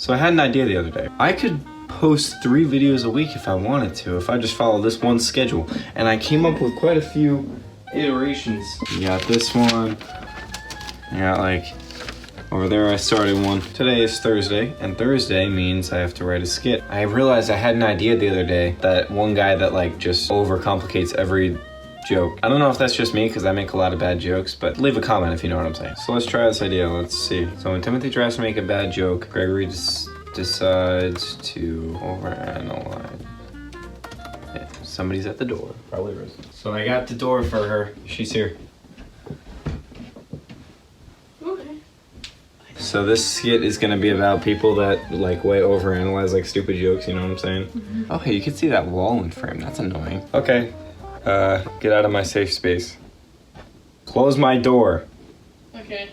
So I had an idea the other day. I could post 3 videos a week if I wanted to, if I just follow this one schedule. And I came up with quite a few iterations. You got this one. You got like, over there I started one. Today is Thursday, and Thursday means I have to write a skit. I realized I had an idea the other day, that one guy that like just overcomplicates every joke. I don't know if that's just me, because I make a lot of bad jokes, but leave a comment if you know what I'm saying. So let's try this idea, let's see. So when Timothy tries to make a bad joke, Gregory decides to overanalyze. Yeah, somebody's at the door, probably Rosie. So I got the door for her, she's here. Okay. So this skit is gonna be about people that like way overanalyze like stupid jokes, you know what I'm saying? Mm-hmm. Oh hey, you can see that wall in frame, that's annoying. Okay. Get out of my safe space. Close my door. Okay.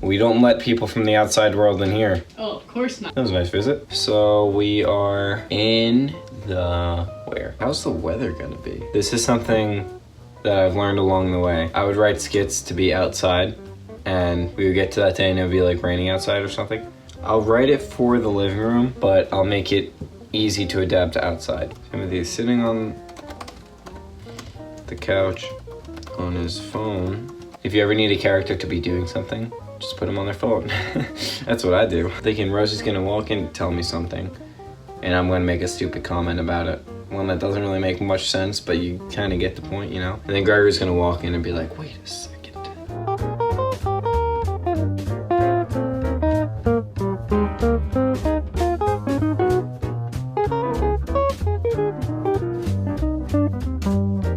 We don't let people from the outside world in here. Oh, of course not. That was a nice visit. So we are in the... where? How's the weather gonna be? This is something that I've learned along the way. I would write skits to be outside, and we would get to that day and it would be like raining outside or something. I'll write it for the living room, but I'll make it easy to adapt to outside. Timothy is sitting on the couch on his phone. If you ever need a character to be doing something, just put them on their phone. That's what I do. Thinking Rosie's gonna walk in and tell me something, and I'm gonna make a stupid comment about it. One that doesn't really make much sense, but you kind of get the point, you know? And then Gregory's gonna walk in and be like, wait a second.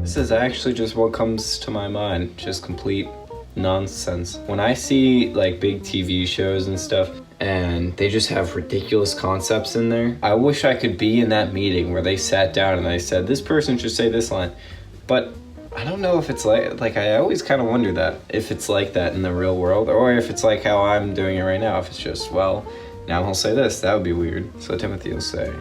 This is actually just what comes to my mind, just complete nonsense. When I see like big TV shows and stuff, and they just have ridiculous concepts in there, I wish I could be in that meeting where they sat down and they said, this person should say this line. But I don't know if it's like I always kind of wonder that, if it's like that in the real world, or if it's like how I'm doing it right now, if it's just, well, now he'll say this, that would be weird. So Timothy will say,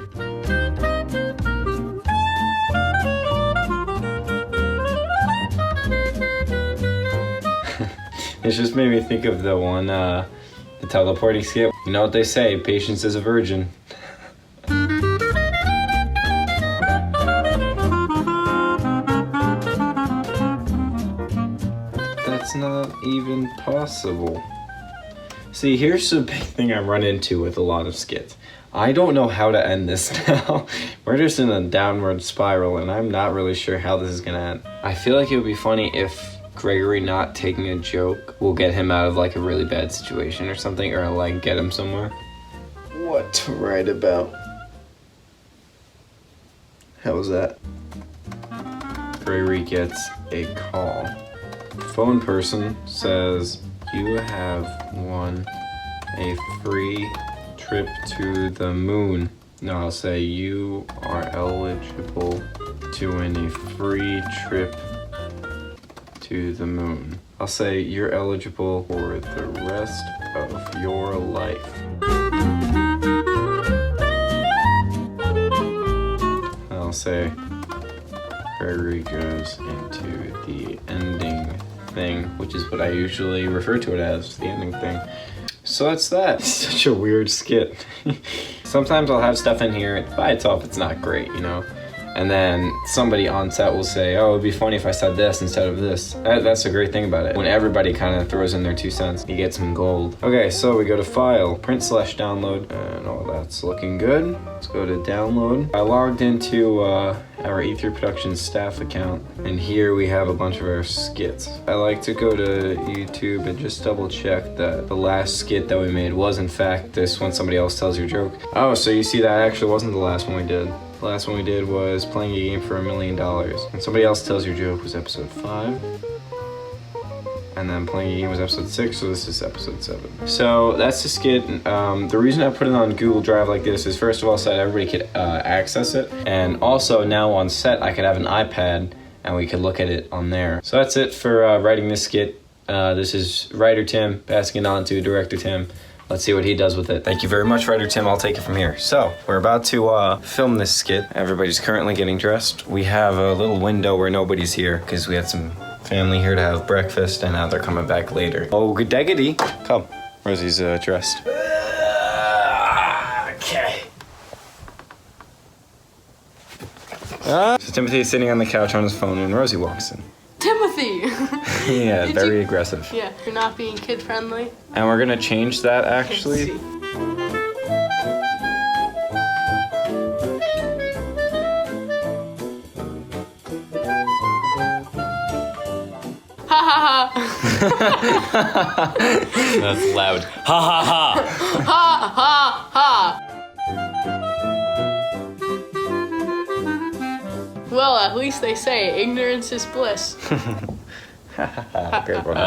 it just made me think of the one, the teleporting skit. You know what they say, patience is a virgin. That's not even possible. See, here's the big thing I run into with a lot of skits. I don't know how to end this now. We're just in a downward spiral, and I'm not really sure how this is gonna end. I feel like it would be funny if Gregory not taking a joke will get him out of like a really bad situation or something, or like get him somewhere. What to write about? How was that? Gregory gets a call. Phone person says, you have won a free trip to the moon. No, I'll say you are eligible to win a free trip to the moon. I'll say you're eligible for the rest of your life. I'll say Gregory goes into the ending thing, which is what I usually refer to it as, the ending thing. So that's that. It's such a weird skit. Sometimes I'll have stuff in here, by itself it's not great, you know? And then somebody on set will say, oh, it'd be funny if I said this instead of this. That's a great thing about it. When everybody kind of throws in their 2 cents, you get some gold. Okay, so we go to File, Print/Download, and all that's looking good. Let's go to Download. I logged into our E3 Productions staff account, and here we have a bunch of our skits. I like to go to YouTube and just double check that the last skit that we made was in fact this when somebody else tells your joke. Oh, so you see that actually wasn't the last one we did. The last one we did was playing a game for $1 million. And somebody else tells your joke was episode 5. And then playing a game was episode 6, so this is episode 7. So that's the skit. The reason I put it on Google Drive like this is, first of all, so that everybody could access it. And also now on set, I could have an iPad and we could look at it on there. So that's it for writing this skit. This is writer Tim passing it on to director Tim. Let's see what he does with it. Thank you very much, writer Tim. I'll take it from here. So we're about to film this skit. Everybody's currently getting dressed. We have a little window where nobody's here because we had some family here to have breakfast, and now they're coming back later. Oh, good diggity. Come. Rosie's dressed. So Timothy is sitting on the couch on his phone and Rosie walks in. Timothy! Yeah, Did very you- aggressive. Yeah, you're not being kid friendly. And we're gonna change that Okay, actually. see. Ha ha ha! That's loud. Ha ha ha! Ha ha ha! Well, at least they say ignorance is bliss. Good one.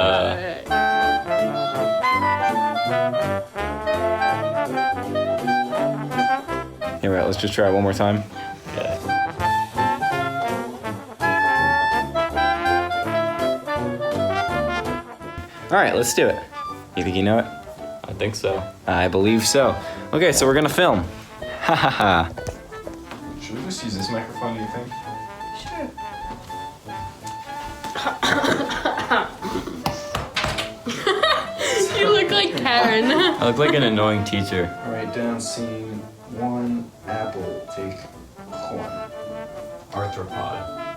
Here, wait, let's just try it one more time. Okay. All right, let's do it. You think you know it? I think so. I believe so. Okay, so we're gonna film. Ha ha ha. Should we just use this microphone, do you think? Sure. You look like Karen. I look like an annoying teacher. All right, down scene 1, apple, take 1. Arthropod.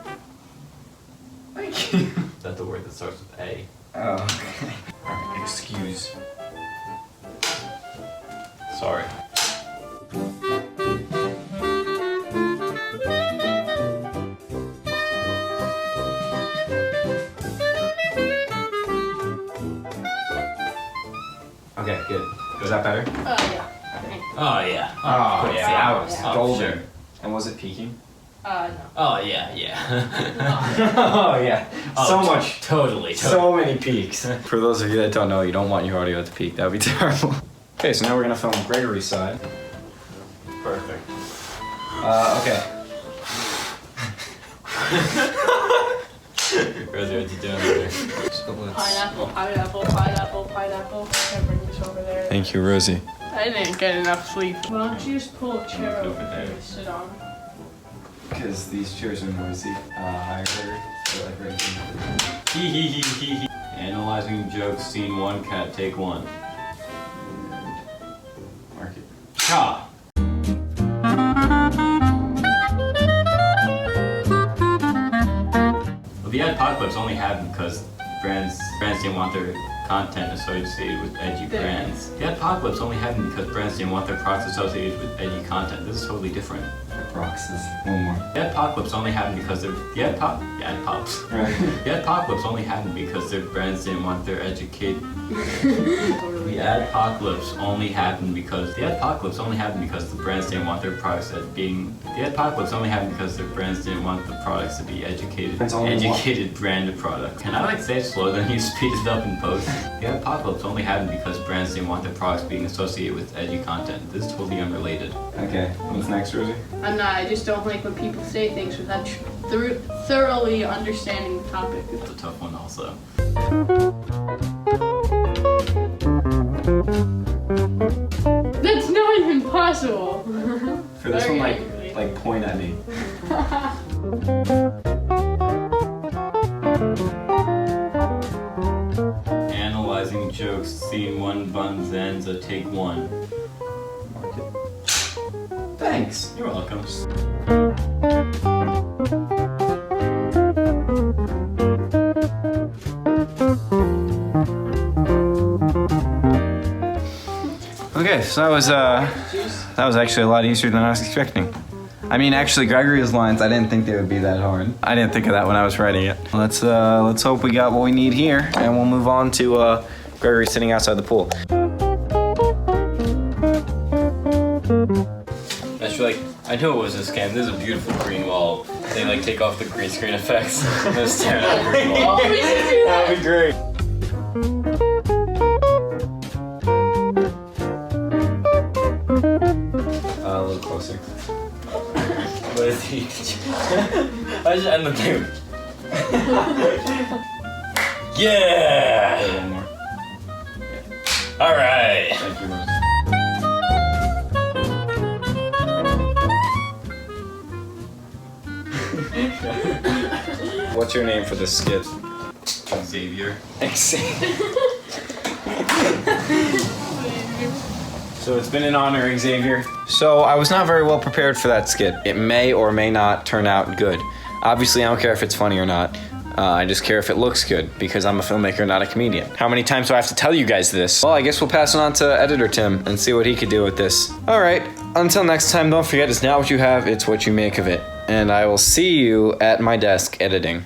Thank you. Is that the word that starts with A? Oh, okay. All right, excuse. Sorry. Okay, good. Was that better? Oh, yeah. Oh yeah. Oh, yeah, that was Yeah. golden. Sure. And was it peaking? No. Oh yeah, yeah. Oh, yeah. So much. Totally. So many peaks. For those of you that don't know, you don't want your audio to peak. That would be terrible. Okay, so now we're gonna film Gregory's side. Perfect. Okay. Rosie, what you doing there? So let's... Pineapple, pineapple, pineapple, pineapple. Can I bring this over there? Thank you, Rosie. I didn't get enough sleep. Why don't you just pull a chair over Over there. here to sit on? Because these chairs are noisy. I heard. They're like right here. Hee hee hee hee hee. Analyzing jokes, scene 1, cat, take 1. Mark it. Cha! Well, the apocalypse only happened because brands didn't want their content associated with edgy brands. The apocalypse only happened because brands didn't want their products associated with edgy content. This is totally different. Roxas. One more. The apocalypse only happened because the apocalypse. Right. The apocalypse only happened because their brands didn't want their educated. The apocalypse only happened because the brands didn't want their products as being. The apocalypse only happened because their brands didn't want the products to be educated. Brands only Educated branded products. Can I like say it slower than you speed it up in post? The apocalypse only happened because brands didn't want their products being associated with edgy content. This is totally unrelated. Okay. What's next, Rosie? I'm not. I just don't like when people say things without thoroughly understanding the topic. It's a tough one also. That's not even possible. For this one, Okay. like point at me. Analyzing jokes, scene 1, buns ends, take 1. Mark it. Thanks. You're welcome. Okay, so that was actually a lot easier than I was expecting. I mean, actually, Gregory's lines, I didn't think they would be that hard. I didn't think of that when I was writing it. Let's hope we got what we need here, and we'll move on to Gregory sitting outside the pool. Actually, I know it was a scam. This is a beautiful green wall. They like take off the green screen effects. They're staring at the green wall. Oh, we should do that. That'd be great. A little closer. What is he? I just end the thing. Yeah! One more. Alright. Thank you, Rose. What's your name for this skit? Xavier. So So it's been an honor, Xavier. So I was not very well prepared for that skit. It may or may not turn out good. Obviously, I don't care if it's funny or not. I just care if it looks good because I'm a filmmaker, not a comedian. How many times do I have to tell you guys this? Well, I guess we'll pass it on to editor Tim and see what he could do with this. All right, until next time, don't forget, it's not what you have, it's what you make of it. And I will see you at my desk editing.